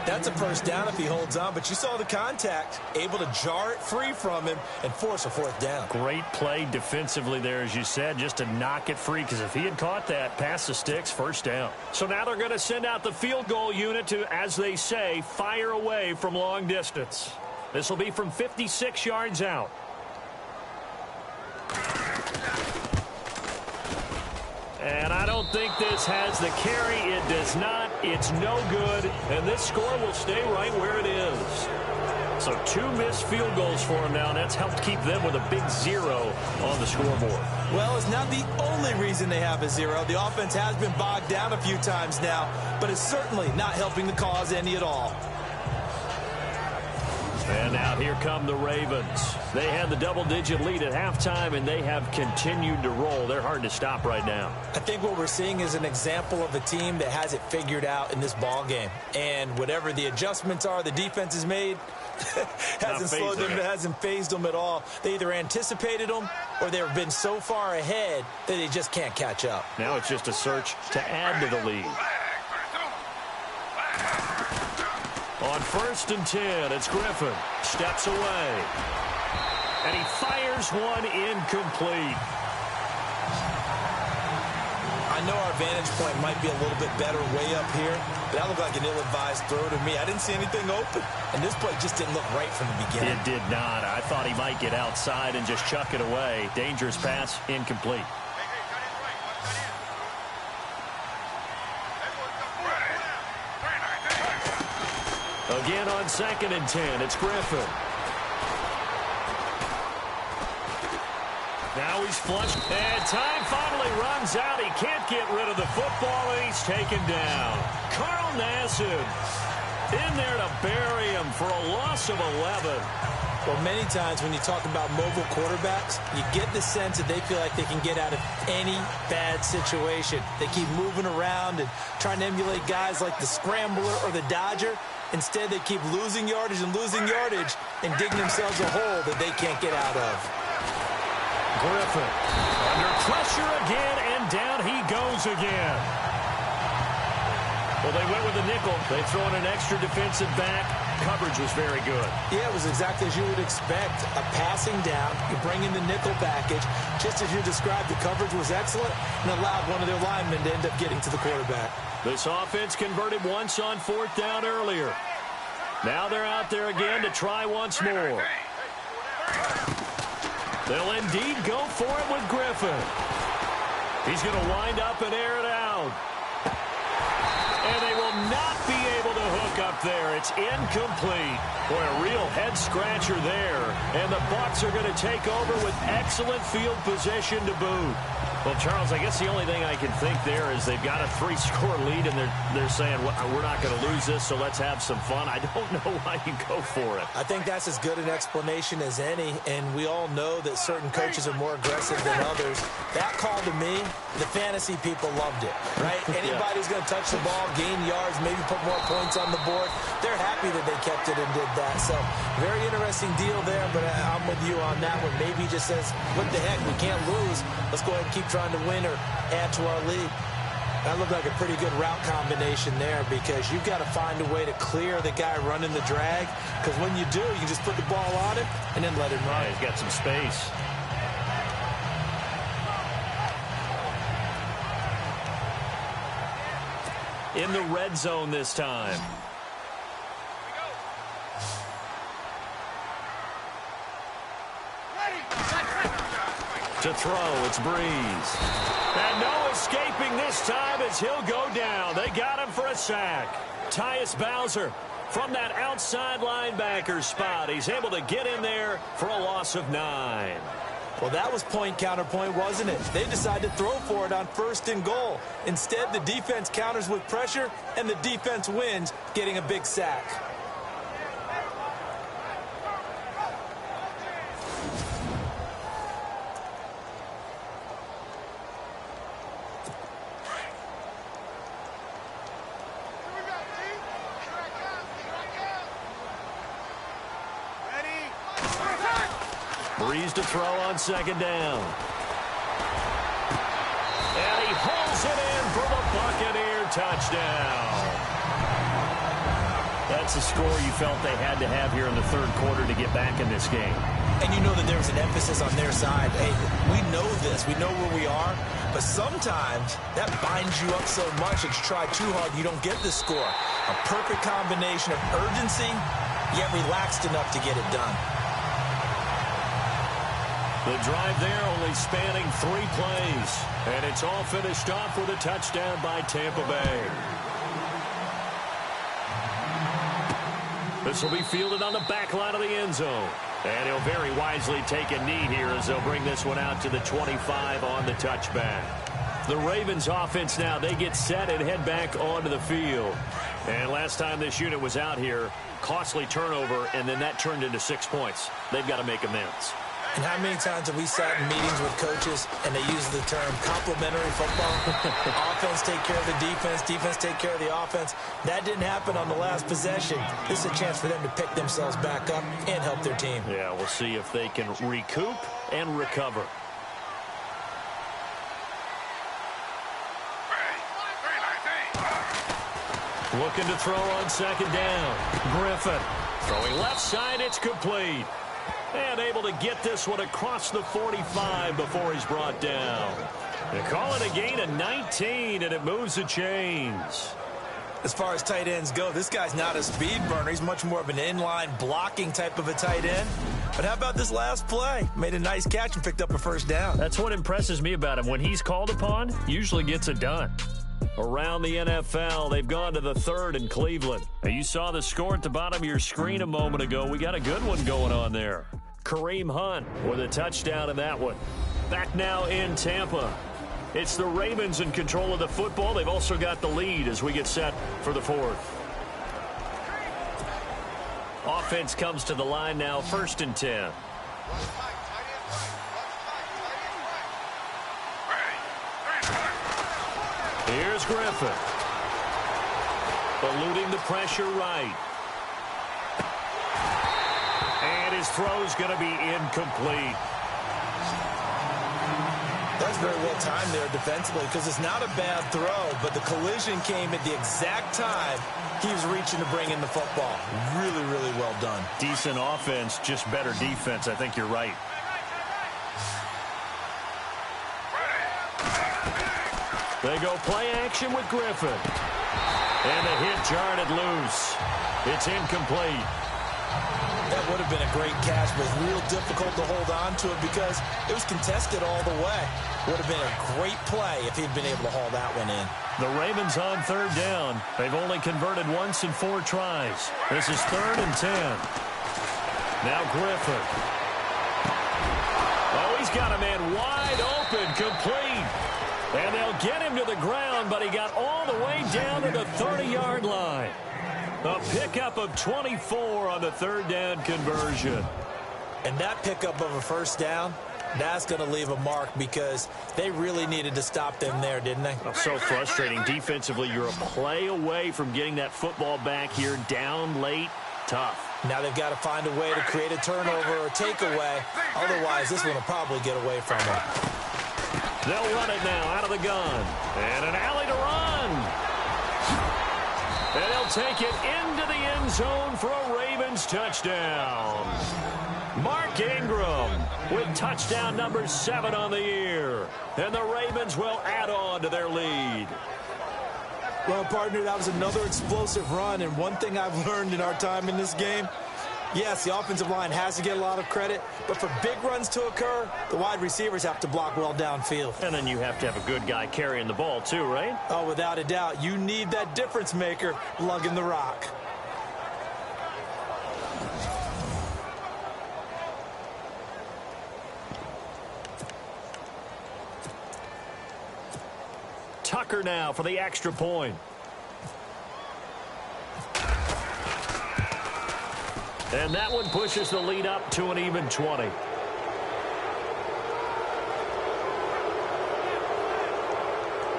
That's a first down if he holds on, but you saw the contact, able to jar it free from him and force a fourth down. Great play defensively there, as you said, just to knock it free, because if he had caught that, past the sticks, first down. So now they're going to send out the field goal unit to, as they say, fire away from long distance. This will be from 56 yards out. And I don't think this has the carry. It does not. It's no good. And this score will stay right where it is. So 2 missed field goals for him now, and that's helped keep them with a big 0 on the scoreboard. Well, it's not the only reason they have a 0. The offense has been bogged down a few times now, but it's certainly not helping the cause any at all. And now here come the Ravens. They had the double-digit lead at halftime, and they have continued to roll. They're hard to stop right now. I think what we're seeing is an example of a team that has it figured out in this ball game. And whatever the adjustments are the defense has made, hasn't slowed them, hasn't phased them at all. They either anticipated them or they've been so far ahead that they just can't catch up. Now it's just a search to add to the lead. On 1st and 10, it's Griffin. Steps away. And he fires one incomplete. I know our vantage point might be a little bit better way up here, but that looked like an ill-advised throw to me. I didn't see anything open, and this play just didn't look right from the beginning. It did not. I thought he might get outside and just chuck it away. Dangerous pass, incomplete. Again on 2nd and 10, it's Griffin. Now he's flushed, and time finally runs out. He can't get rid of the football, and he's taken down. Carl Nassib in there to bury him for a loss of 11. Well, many times when you talk about mobile quarterbacks, you get the sense that they feel like they can get out of any bad situation. They keep moving around and trying to emulate guys like the Scrambler or the Dodger. Instead, they keep losing yardage and digging themselves a hole that they can't get out of. Griffin under pressure again, and down he goes again. Well, they went with the nickel. They throw in an extra defensive back. coverage was very good. Yeah, it was exactly as you would expect. A passing down, you bring in the nickel package. Just as you described, the coverage was excellent and allowed one of their linemen to end up getting to the quarterback. This offense converted once on 4th down earlier. Now they're out there again to try once more. They'll indeed go for it with Griffin. He's going to wind up and air it out. And they will not be able to hook up there. It's incomplete. Boy, a real head-scratcher there. And the Bucs are going to take over with excellent field position to boot. Well, Charles, I guess the only thing I can think there is they've got a 3-score lead, and they're saying, well, we're not going to lose this, so let's have some fun. I don't know why you go for it. I think that's as good an explanation as any, and we all know that certain coaches are more aggressive than others. That call to me, the fantasy people loved it, right? Anybody who's going to touch the ball, gain yards, maybe put more points on the board, they're happy that they kept it and did that. So, very interesting deal there, but I'm with you on that one. Maybe he just says, what the heck, we can't lose. Let's go ahead and keep trying to win or add to our lead. That looked like a pretty good route combination there because you've got to find a way to clear the guy running the drag, because when you do, you just put the ball on him and then let him run. Yeah, he's got some space. In the red zone this time. To throw, it's Breeze. And no escaping this time as he'll go down. They got him for a sack. Tyus Bowser from that outside linebacker spot. He's able to get in there for a loss of 9. Well, that was point counterpoint, wasn't it? They decided to throw for it on 1st and goal. Instead, the defense counters with pressure, and the defense wins, getting a big sack. Breeze to throw on 2nd down. And he hauls it in for the Buccaneer touchdown. That's a score you felt they had to have here in the 3rd quarter to get back in this game. And you know that there was an emphasis on their side. Hey, we know this. We know where we are. But sometimes that binds you up so much that you try too hard, you don't get the score. A perfect combination of urgency, yet relaxed enough to get it done. The drive there only spanning 3 plays. And it's all finished off with a touchdown by Tampa Bay. This will be fielded on the back line of the end zone. And he'll very wisely take a knee here as they'll bring this one out to the 25 on the touchback. The Ravens offense now, they get set and head back onto the field. And last time this unit was out here, costly turnover, and then that turned into 6 points. They've got to make amends. And how many times have we sat in meetings with coaches and they use the term complementary football? Offense take care of the defense, defense take care of the offense. That didn't happen on the last possession. This is a chance for them to pick themselves back up and help their team. Yeah, we'll see if they can recoup and recover. Looking to throw on 2nd down. Griffin throwing left side, it's complete. And able to get this one across the 45 before he's brought down. They call it a gain of 19, and it moves the chains. As far as tight ends go, this guy's not a speed burner. He's much more of an inline blocking type of a tight end. But how about this last play? Made a nice catch and picked up a 1st down. That's what impresses me about him. When he's called upon, usually gets it done. Around the NFL, they've gone to the 3rd in Cleveland. Now, you saw the score at the bottom of your screen a moment ago. We got a good one going on there. Kareem Hunt with a touchdown in that one. Back now in Tampa. It's the Ravens in control of the football. They've also got the lead as we get set for the 4th. Offense comes to the line now, 1st and 10. Here's Griffin. Eluding the pressure right. And his throw's going to be incomplete. That's very well timed there defensively because it's not a bad throw, but the collision came at the exact time he was reaching to bring in the football. Really, really well done. Decent offense, just better defense. I think you're right. They go play action with Griffin. And the hit jarred it loose. It's incomplete. That would have been a great catch, but it's real difficult to hold on to it because it was contested all the way. Would have been a great play if he'd been able to haul that one in. The Ravens on third down. They've only converted once in 4 tries. This is 3rd and 10. Now Griffin. Oh, he's got a man wide open, complete. And they'll get him to the ground, but he got all the way down to the 30-yard line. A pickup of 24 on the 3rd down conversion. And that pickup of a first down, that's going to leave a mark because they really needed to stop them there, didn't they? Oh, so frustrating. Defensively, you're a play away from getting that football back here down late. Tough. Now they've got to find a way to create a turnover or takeaway. Otherwise, this one will probably get away from them. They'll run it now out of the gun. And an alley to run. And they'll take it into the end zone for a Ravens touchdown. Mark Ingram with touchdown number 7 on the year. And the Ravens will add on to their lead. Well, partner, that was another explosive run. And one thing I've learned in our time in this game, yes, the offensive line has to get a lot of credit, but for big runs to occur, the wide receivers have to block well downfield. And then you have to have a good guy carrying the ball too, right? Oh, without a doubt. You need that difference maker lugging the rock. Tucker now for the extra point. And that one pushes the lead up to an even 20.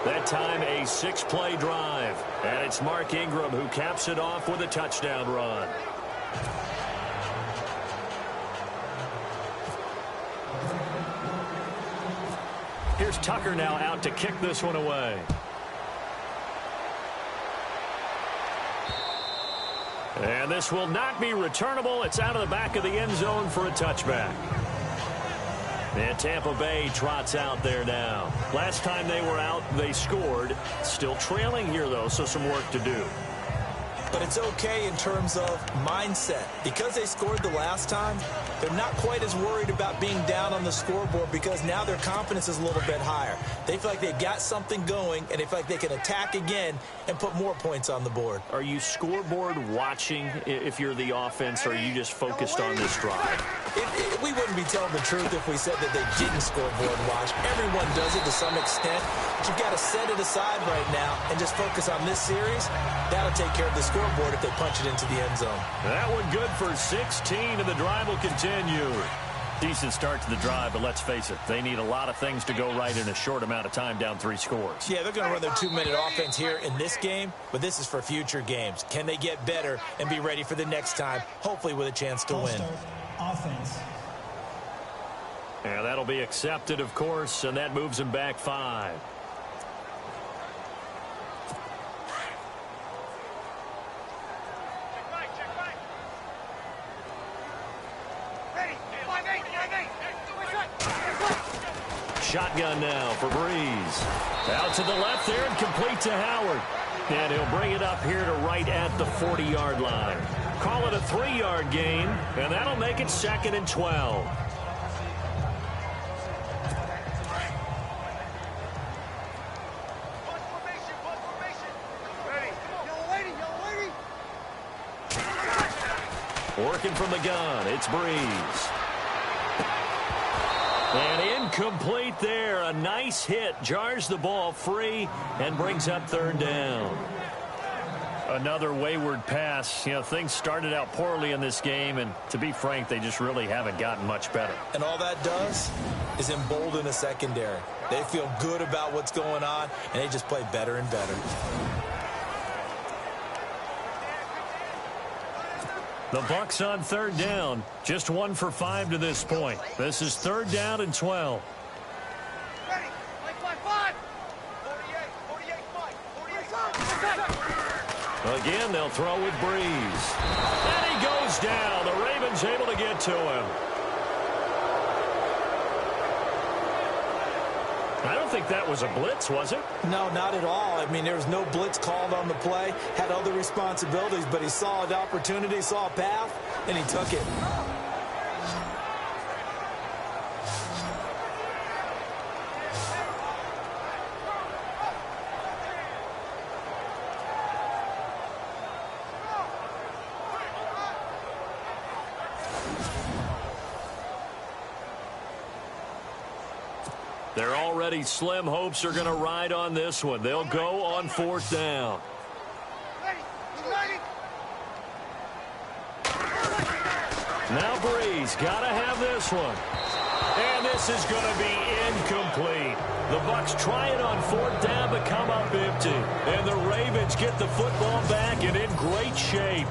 That time a 6-play drive. And it's Mark Ingram who caps it off with a touchdown run. Here's Tucker now out to kick this one away. And this will not be returnable. It's out of the back of the end zone for a touchback. And Tampa Bay trots out there now. Last time they were out, they scored. Still trailing here, though, so some work to do. But it's okay in terms of mindset. Because they scored the last time, they're not quite as worried about being down on the scoreboard because now their confidence is a little bit higher. They feel like they've got something going, and they feel like they can attack again and put more points on the board. Are you scoreboard watching if you're the offense, or are you just focused on this drive? We wouldn't be telling the truth if we said that they didn't scoreboard watch. Everyone does it to some extent, but you've got to set it aside right now and just focus on this series. That'll take care of the scoreboard if they punch it into the end zone. That one good for 16, and the drive will continue. Decent start to the drive, but let's face it, they need a lot of things to go right in a short amount of time, down 3 scores. Yeah, they're going to run their 2-minute offense here in this game, but this is for future games. Can they get better and be ready for the next time, hopefully with a chance to win? Offense. And that'll be accepted, of course, and that moves them back 5. Shotgun now for Breeze. Out to the left there and complete to Howard. And he'll bring it up here to right at the 40-yard line. Call it a 3-yard gain, and that'll make it 2nd and 12. Working from the gun, it's Breeze. And incomplete there. A nice hit. Jars the ball free and brings up 3rd down. Another wayward pass. You know, things started out poorly in this game, and to be frank, they just really haven't gotten much better. And all that does is embolden a secondary. They feel good about what's going on, and they just play better and better. The Bucs on 3rd down. Just 1 for 5 to this point. This is 3rd down and 12. Again, they'll throw with Breeze. And he goes down. The Ravens able to get to him. I don't think that was a blitz, was it? No, not at all. I mean, there was no blitz called on the play. Had other responsibilities, but he saw an opportunity, saw a path, and he took it. Their already slim hopes are going to ride on this one. They'll go on 4th down. Now Breeze got to have this one. And this is going to be incomplete. The Bucs try it on 4th down but come up empty. And the Ravens get the football back and in great shape.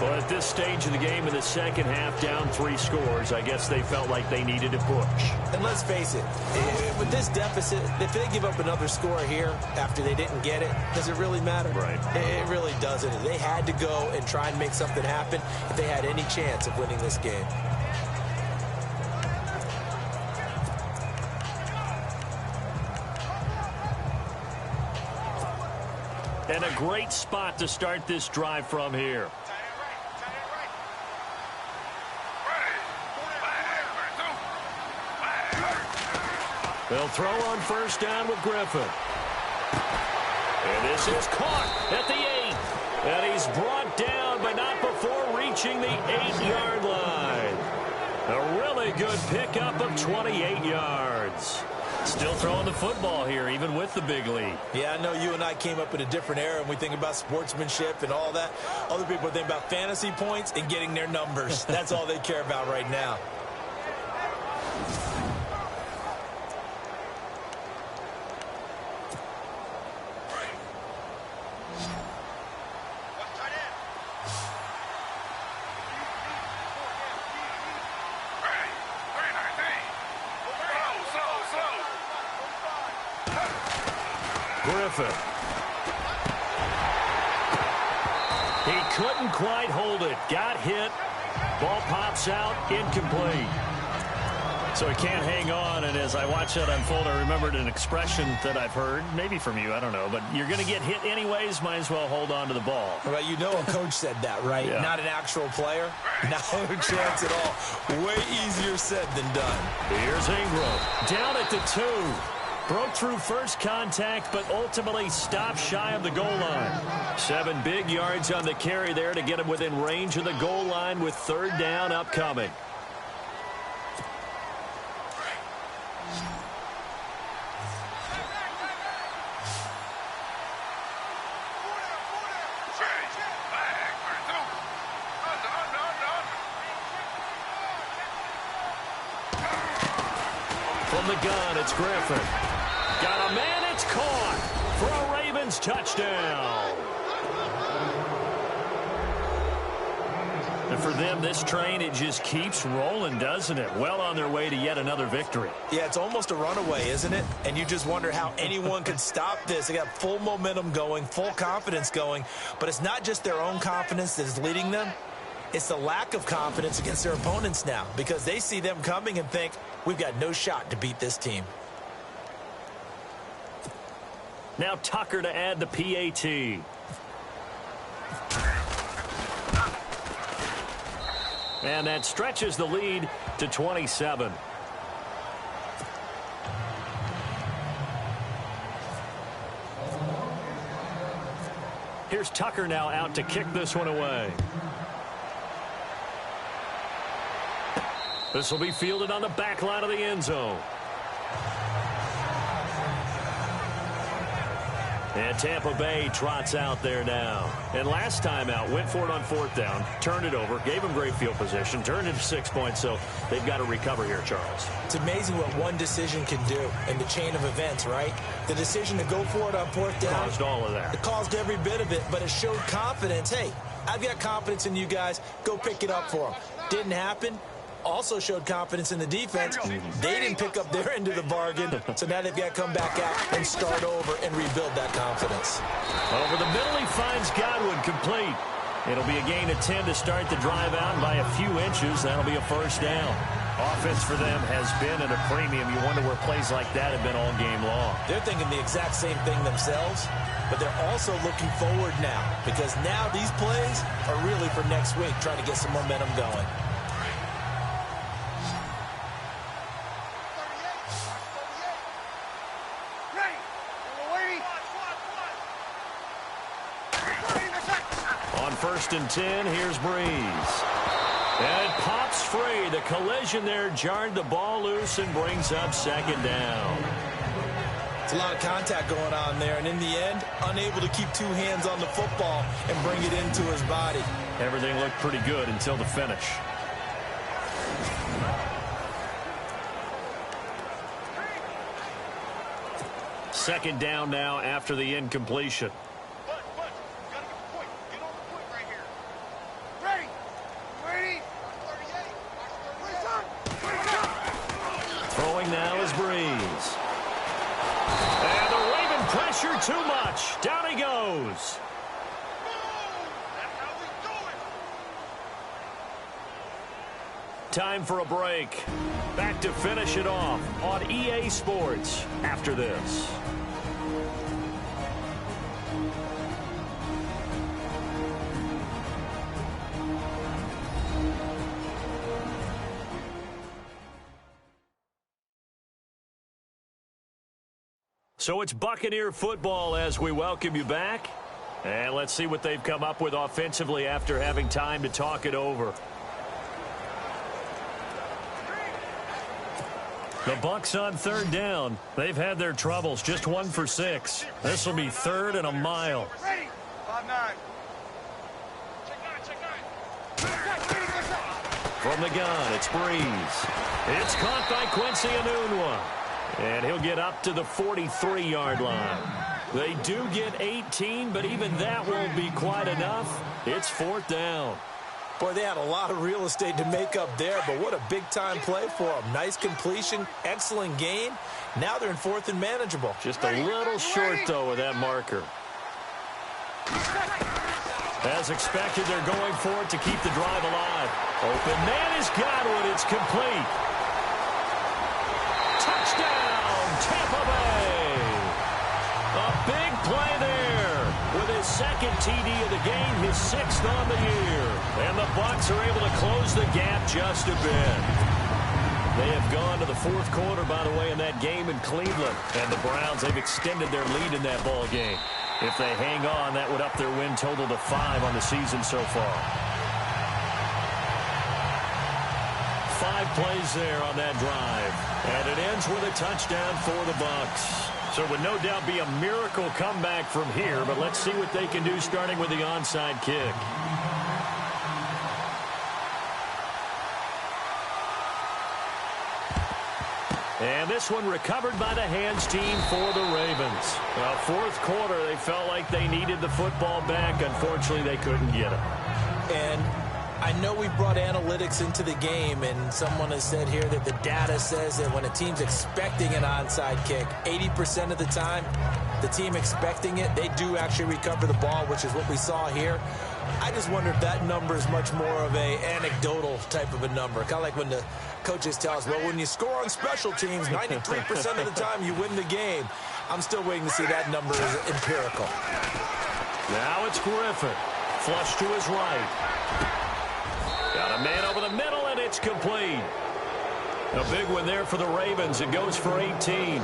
Well, at this stage of the game in the second half, down 3 scores, I guess they felt like they needed to push. And let's face it, with this deficit, if they give up another score here after they didn't get it, does it really matter? Right. It really doesn't. They had to go and try and make something happen if they had any chance of winning this game. And a great spot to start this drive from here. They'll throw on 1st down with Griffin. And this is caught at the 8. And he's brought down, but not before reaching the 8-yard line. A really good pickup of 28 yards. Still throwing the football here, even with the big lead. Yeah, I know you and I came up in a different era, and we think about sportsmanship and all that. Other people think about fantasy points and getting their numbers. That's all they care about right now. Griffin. He couldn't quite hold it. Got hit. Ball pops out. Incomplete. So he can't hang on, and as I watch that unfold, I remembered an expression that I've heard, maybe from you, I don't know, but you're going to get hit anyways, might as well hold on to the ball. Well, you know a coach said that, right? Yeah. Not an actual player. No chance at all. Way easier said than done. Here's Ingram. Down at the 2. Broke through first contact, but ultimately stopped shy of the goal line. 7 big yards on the carry there to get him within range of the goal line with 3rd down upcoming. From the gun, it's Griffin. Got a man, it's caught for a Ravens touchdown. And for them, this train, it just keeps rolling, doesn't it? Well on their way to yet another victory. Yeah, it's almost a runaway, isn't it? And you just wonder how anyone could stop this. They got full momentum going, full confidence going. But it's not just their own confidence that is leading them. It's the lack of confidence against their opponents now because they see them coming and think, we've got no shot to beat this team. Now Tucker to add the PAT. And that stretches the lead to 27. Here's Tucker now out to kick this one away. This will be fielded on the back line of the end zone. And Tampa Bay trots out there now. And last time out, went for it on 4th down, turned it over, gave him great field position, turned it to 6 points, so they've got to recover here, Charles. It's amazing what one decision can do in the chain of events, right? The decision to go for it on 4th down. Caused all of that. It caused every bit of it, but it showed confidence. Hey, I've got confidence in you guys. Go pick it up for them. Didn't happen. also showed confidence in the defense. They didn't pick up their end of the bargain, so now they've got to come back out and start over and rebuild that confidence. Over the middle, he finds Godwin complete. It'll be a gain of 10 to start the drive out, and by a few inches, that'll be a first down. Offense for them has been at a premium. You wonder where plays like that have been all game long. They're thinking the exact same thing themselves, but they're also looking forward now, because now these plays are really for next week, trying to get some momentum going. On 1st and 10, here's Breeze. And it pops free. The collision there jarred the ball loose and brings up 2nd down. It's a lot of contact going on there, and in the end, unable to keep 2 hands on the football and bring it into his body. Everything looked pretty good until the finish. Second down now after the incompletion. Throwing now is Breeze. And the Raven pressure too much. Down he goes. Time for a break. Back to finish it off on EA Sports after this. So it's Buccaneer football as we welcome you back. And let's see what they've come up with offensively after having time to talk it over. The Bucs on 3rd down. They've had their troubles, just 1 for 6. This will be 3rd and a mile. Ready. 5-9. From the gun, it's Breeze. It's caught by Quincy Enunwa. And he'll get up to the 43-yard line. They do get 18, but even that won't be quite enough. It's 4th down. Boy, they had a lot of real estate to make up there, but what a big-time play for them. Nice completion, excellent gain. Now they're in 4th and manageable. Just a little short, though, with that marker. As expected, they're going for it to keep the drive alive. Open man is Godwin. It's complete. Touchdown, Tampa Bay. A big play there with his 2nd TD of the game, his 6th on the year. And the Bucs are able to close the gap just a bit. They have gone to the 4th quarter, by the way, in that game in Cleveland. And the Browns, they've extended their lead in that ball game. If they hang on, that would up their win total to 5 on the season so far. 5 plays there on that drive. And it ends with a touchdown for the Bucs. So it would no doubt be a miracle comeback from here, but let's see what they can do starting with the onside kick. And this one recovered by the hands team for the Ravens. Well, 4th quarter, they felt like they needed the football back. Unfortunately, they couldn't get it. And I know we brought analytics into the game, and someone has said here that the data says that when a team's expecting an onside kick, 80% of the time, the team expecting it, they do actually recover the ball, which is what we saw here. I just wonder if that number is much more of a anecdotal type of a number. Kind of like when the coaches tell us, well, when you score on special teams, 93% of the time you win the game. I'm still waiting to see that number is empirical. Now it's Griffin. Flush to his right. Got a man over the middle, and it's complete. A big one there for the Ravens. It goes for 18.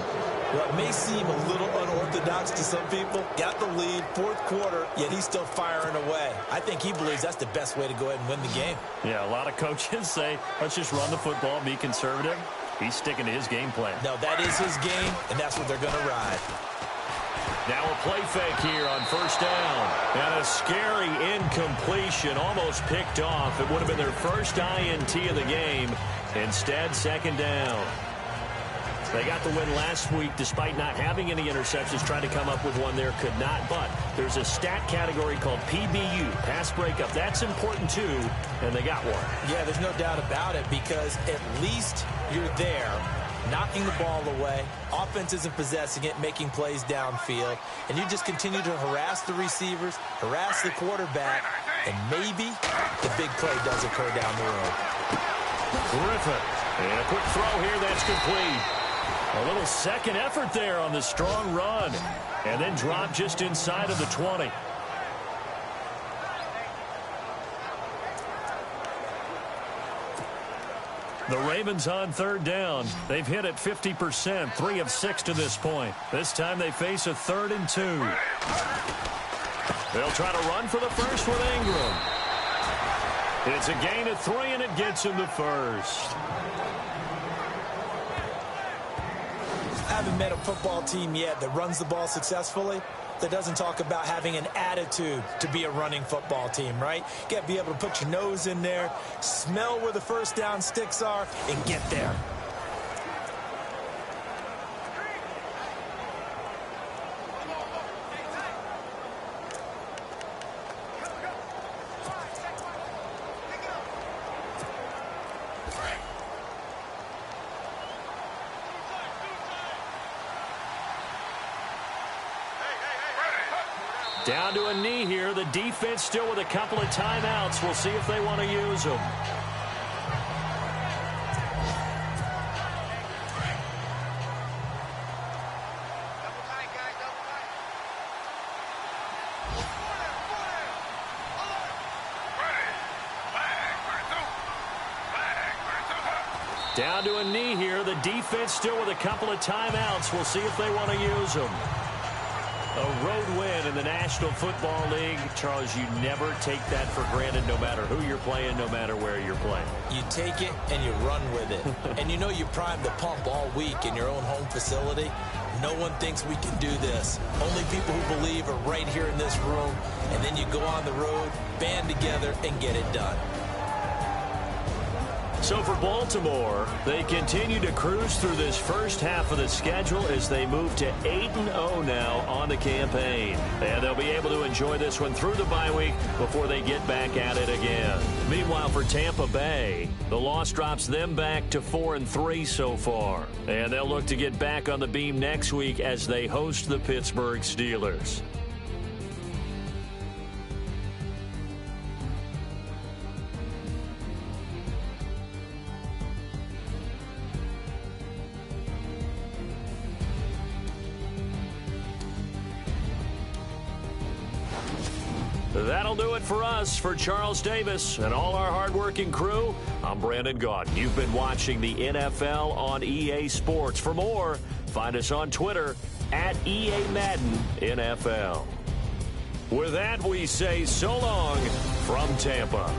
Well, it may seem a little unorthodox to some people. Got the lead, 4th quarter, yet he's still firing away. I think he believes that's the best way to go ahead and win the game. Yeah, a lot of coaches say, let's just run the football, be conservative. He's sticking to his game plan. No, that is his game, and that's what they're going to ride. Now a play fake here on 1st down. And a scary incompletion, almost picked off. It would have been their first INT of the game. Instead, 2nd down. They got the win last week despite not having any interceptions. Tried to come up with one there, could not. But there's a stat category called PBU, pass breakup. That's important too, and they got one. Yeah, there's no doubt about it, because at least you're there, knocking the ball away. Offense isn't possessing it, making plays downfield. And you just continue to harass the receivers, harass the quarterback, and maybe the big play does occur down the road. Griffin. And a quick throw here, that's complete. A little second effort there on the strong run. And then drop just inside of the 20. The Ravens on third down. They've hit it 50%, 3 of 6 to this point. This time they face a 3rd and 2. They'll try to run for the first with Ingram. It's a gain of 3, and it gets him the first. I haven't met a football team yet that runs the ball successfully that doesn't talk about having an attitude to be a running football team, right? You got to be able to put your nose in there, smell where the first down sticks are, and get there. Down to a knee here. The defense still with a couple of timeouts. We'll see if they want to use them. Down to a knee here. The defense still with a couple of timeouts. We'll see if they want to use them. A road win in the National Football League. Charles, you never take that for granted, no matter who you're playing, no matter where you're playing. You take it and you run with it. And you know you primed the pump all week in your own home facility. No one thinks we can do this. Only people who believe are right here in this room. And then you go on the road, band together, and get it done. So for Baltimore, they continue to cruise through this first half of the schedule as they move to 8-0 now on the campaign. And they'll be able to enjoy this one through the bye week before they get back at it again. Meanwhile, for Tampa Bay, the loss drops them back to 4-3 so far. And they'll look to get back on the beam next week as they host the Pittsburgh Steelers. That'll do it for us. For Charles Davis and all our hardworking crew, I'm Brandon Gaudin. You've been watching the NFL on EA Sports. For more, find us on Twitter at EA Madden NFL. With that, we say so long from Tampa.